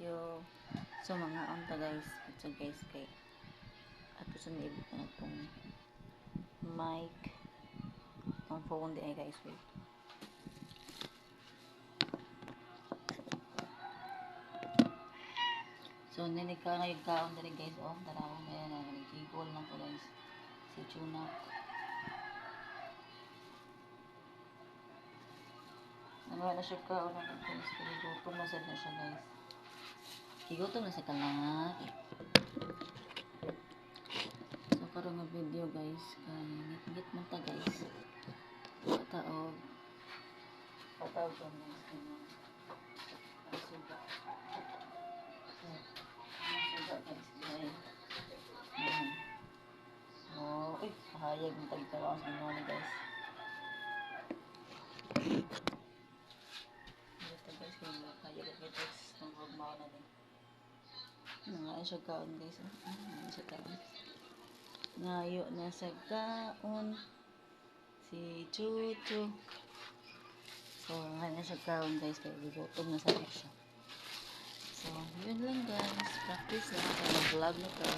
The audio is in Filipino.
you. So mga unta guys, so guys kay ato sa nilibot na itong mic ang phone di ay guys, wait. So ninig ka ngayon kaon dali guys, oh tarawon na yan, nagigol lang ko guys si Tuna. Nagawa na siya kaon ng guys, gutom na sad na siya guys. Kigutom na sa kalat. So karon nga video guys, kay ngit man ta guys. Pataog. Pataog ko guys. Suga. Suga guys. Ayan. Oh, uy, kahayag ng tagtawa sa mga ni guys. Ito guys, kung kahayag ang guys, itong hagmaw na din. Nga siya kaon guys. Nga siya kaon. Ngayo na sa kaon si Chuchu. So, nga na siya kaon guys, kaya gugutom na sa siya. So, yun lang guys. Practice lang. Mag-vlog na to.